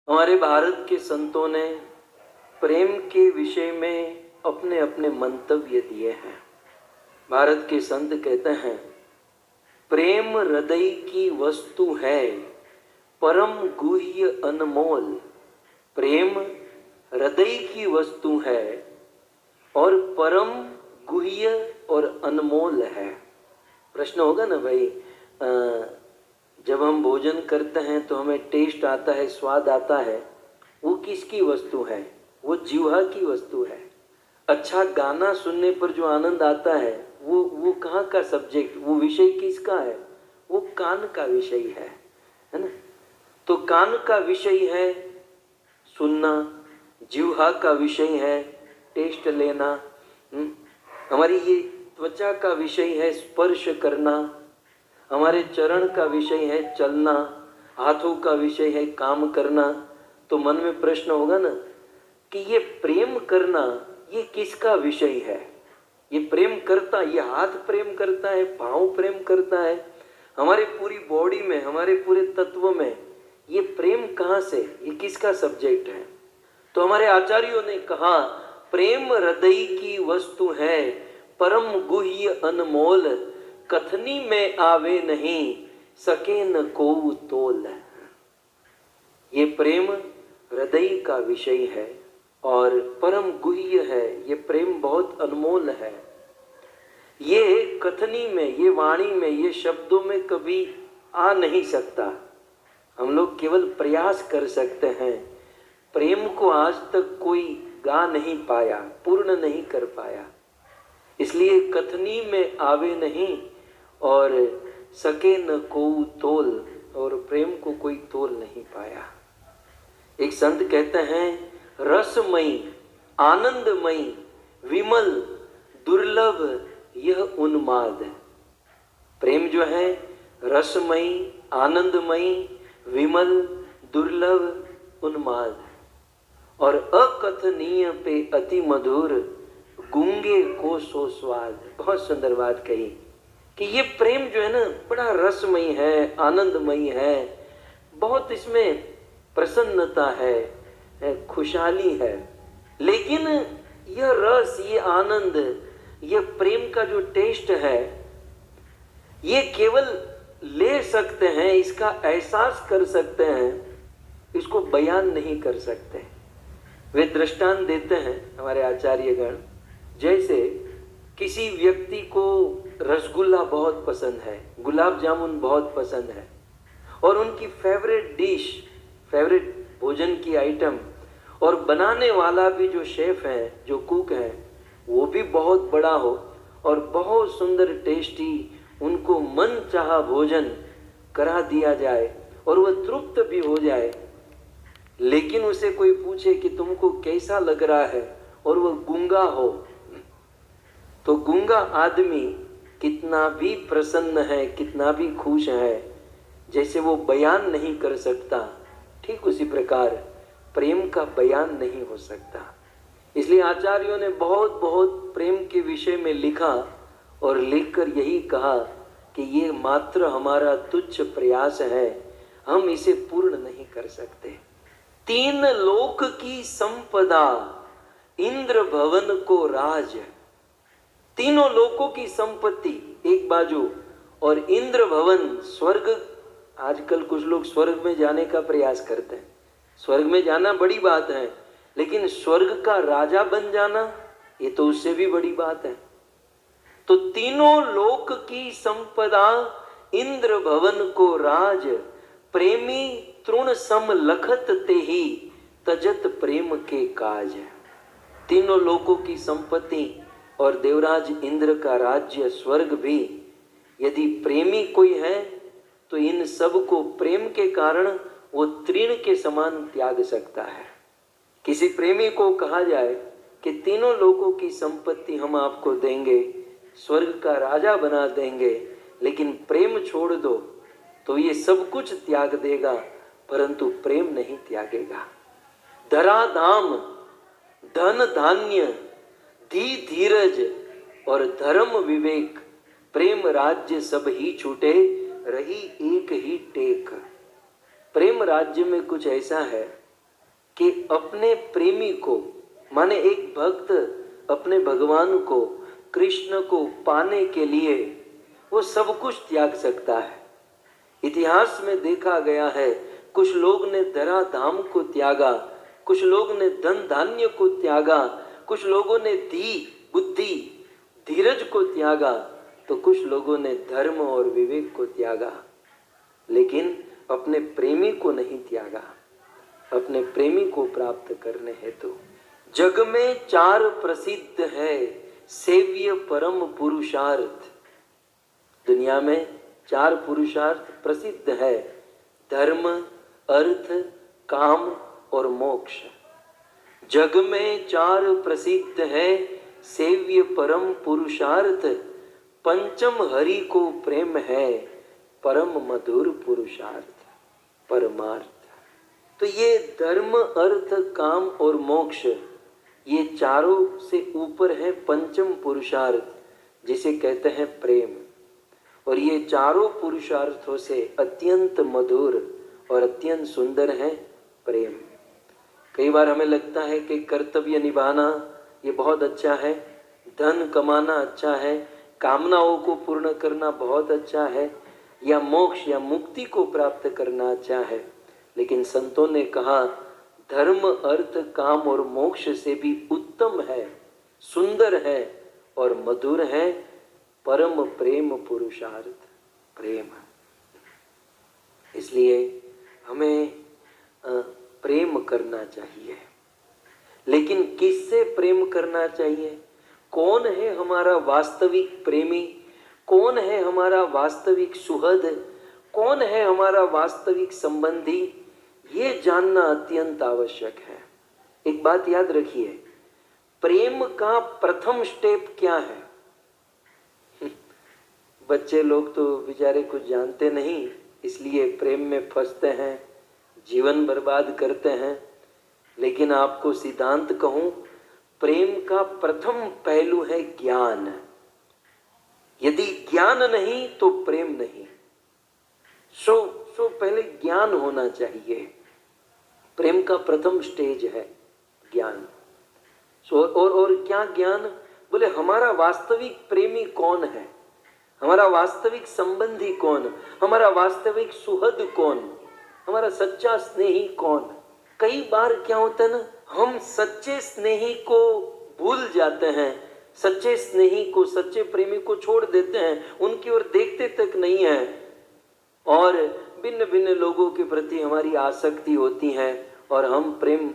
हमारे भारत के संतों ने प्रेम के विषय में अपने अपने मंतव्य दिए हैं। भारत के संत कहते हैं, प्रेम हृदय की वस्तु है, परम गुह्य अनमोल। प्रेम हृदय की वस्तु है और परम गुह्य और अनमोल है। प्रश्न होगा ना भाई, जब हम भोजन करते हैं तो हमें टेस्ट आता है, स्वाद आता है, वो किसकी वस्तु है? वो जीवा की वस्तु है। अच्छा गाना सुनने पर जो आनंद आता है वो कहाँ का सब्जेक्ट, वो विषय किसका है? वो कान का विषय है ना? तो कान का विषय है सुनना, जीवा का विषय है टेस्ट लेना, हमारी ये त्वचा का विषय है स्पर्श करना, हमारे चरण का विषय है चलना, हाथों का विषय है काम करना। तो मन में प्रश्न होगा ना कि ये प्रेम करना ये किसका विषय है? ये प्रेम करता, ये हाथ प्रेम करता है, पाँव प्रेम करता है, हमारे पूरी बॉडी में, हमारे पूरे तत्व में ये प्रेम कहाँ से, ये किसका सब्जेक्ट है? तो हमारे आचार्यों ने कहा, प्रेम हृदय की वस्तु है, परम गुह्य अनमोल। कथनी में आवे नहीं, सके न को तोल। ये प्रेम हृदय का विषय है और परम गुह्य है। ये प्रेम बहुत अनमोल है। ये कथनी में, ये वाणी में, ये शब्दों में कभी आ नहीं सकता। हम लोग केवल प्रयास कर सकते हैं। प्रेम को आज तक कोई गा नहीं पाया, पूर्ण नहीं कर पाया। इसलिए कथनी में आवे नहीं और सके न को तोल, और प्रेम को कोई तोल नहीं पाया। एक संत कहते हैं, रसमयी आनंदमयी विमल दुर्लभ यह उन्माद। प्रेम जो है रसमयी आनंदमयी विमल दुर्लभ उन्माद, और अकथनीय पे अति मधुर गूंगे को सो स्वाद। बहुत सुंदर बात कही कि ये प्रेम जो है ना बड़ा रसमयी है, आनंदमयी है, बहुत इसमें प्रसन्नता है, खुशहाली है। लेकिन यह रस, ये आनंद, यह प्रेम का जो टेस्ट है, ये केवल ले सकते हैं, इसका एहसास कर सकते हैं, इसको बयान नहीं कर सकते। वे दृष्टांत देते हैं हमारे आचार्यगण, जैसे किसी व्यक्ति को रसगुल्ला बहुत पसंद है, गुलाब जामुन बहुत पसंद है, और उनकी फेवरेट डिश, फेवरेट भोजन की आइटम, और बनाने वाला भी जो शेफ है, जो कुक है, वो भी बहुत बड़ा हो और बहुत सुंदर टेस्टी उनको मन चाहा भोजन करा दिया जाए और वह तृप्त भी हो जाए। लेकिन उसे कोई पूछे कि तुमको कैसा लग रहा है, और वह गूंगा हो, तो गूंगा आदमी कितना भी प्रसन्न है, कितना भी खुश है, जैसे वो बयान नहीं कर सकता, ठीक उसी प्रकार प्रेम का बयान नहीं हो सकता। इसलिए आचार्यों ने बहुत बहुत प्रेम के विषय में लिखा और लिखकर यही कहा कि ये मात्र हमारा तुच्छ प्रयास है, हम इसे पूर्ण नहीं कर सकते। तीन लोक की संपदा इंद्र भवन को राज। तीनों लोकों की संपत्ति एक बाजू, और इंद्र भवन स्वर्ग। आजकल कुछ लोग स्वर्ग में जाने का प्रयास करते हैं। स्वर्ग में जाना बड़ी बात है, लेकिन स्वर्ग का राजा बन जाना ये तो उससे भी बड़ी बात है। तो तीनों लोक की संपदा इंद्र भवन को राज, प्रेमी तृण सम लखत ते ही तजत प्रेम के काज। तीनों लोकों की संपत्ति और देवराज इंद्र का राज्य स्वर्ग भी, यदि प्रेमी कोई है तो इन सब को प्रेम के कारण वो तृण के समान त्याग सकता है। किसी प्रेमी को कहा जाए कि तीनों लोकों की संपत्ति हम आपको देंगे, स्वर्ग का राजा बना देंगे, लेकिन प्रेम छोड़ दो, तो ये सब कुछ त्याग देगा, परंतु प्रेम नहीं त्यागेगा। धरा धाम धन धान्य धी धीरज और धर्म विवेक, प्रेम राज्य सब ही छूटे, रही एक ही टेक। प्रेम राज्य में कुछ ऐसा है कि अपने प्रेमी को, माने एक भक्त अपने भगवान को, कृष्ण को पाने के लिए वो सब कुछ त्याग सकता है। इतिहास में देखा गया है, कुछ लोग ने धरा धाम को त्यागा, कुछ लोग ने धन धान्य को त्यागा, कुछ लोगों ने धी बुद्धि धीरज को त्यागा, तो कुछ लोगों ने धर्म और विवेक को त्यागा, लेकिन अपने प्रेमी को नहीं त्यागा। अपने प्रेमी को प्राप्त करने हेतु जग में 4 प्रसिद्ध है सेव्य परम पुरुषार्थ। दुनिया में 4 पुरुषार्थ प्रसिद्ध है, धर्म, अर्थ, काम और मोक्ष। जग में 4 प्रसिद्ध है सेव्य परम पुरुषार्थ, पंचम हरि को प्रेम है परम मधुर पुरुषार्थ परमार्थ। तो ये धर्म, अर्थ, काम और मोक्ष, ये चारों से ऊपर है पंचम पुरुषार्थ जिसे कहते हैं प्रेम। और ये चारों पुरुषार्थों से अत्यंत मधुर और अत्यंत सुंदर है प्रेम। कई बार हमें लगता है कि कर्तव्य निभाना ये बहुत अच्छा है, धन कमाना अच्छा है, कामनाओं को पूर्ण करना बहुत अच्छा है, या मोक्ष या मुक्ति को प्राप्त करना अच्छा है। लेकिन संतों ने कहा धर्म, अर्थ, काम और मोक्ष से भी उत्तम है, सुंदर है और मधुर है परम प्रेम पुरुषार्थ प्रेम। इसलिए हमें प्रेम करना चाहिए। लेकिन किससे प्रेम करना चाहिए? कौन है हमारा वास्तविक प्रेमी? कौन है हमारा वास्तविक सुहृद? कौन है हमारा वास्तविक संबंधी? ये जानना अत्यंत आवश्यक है। एक बात याद रखिए, प्रेम का प्रथम स्टेप क्या है? बच्चे लोग तो बेचारे कुछ जानते नहीं, इसलिए प्रेम में फंसते हैं, जीवन बर्बाद करते हैं। लेकिन आपको सिद्धांत कहूं, प्रेम का प्रथम पहलू है ज्ञान। यदि ज्ञान नहीं तो प्रेम नहीं। सो पहले ज्ञान होना चाहिए। प्रेम का प्रथम स्टेज है ज्ञान। और क्या ज्ञान? बोले हमारा वास्तविक प्रेमी कौन है, हमारा वास्तविक संबंधी कौन, हमारा वास्तविक सुहृद कौन, हमारा सच्चा स्नेही कौन। कई बार क्या होता है ना, हम सच्चे स्नेही को भूल जाते हैं, सच्चे स्नेही को, सच्चे प्रेमी को छोड़ देते हैं, उनकी ओर देखते तक नहीं है, और भिन्न भिन्न लोगों के प्रति हमारी आसक्ति होती है और हम प्रेम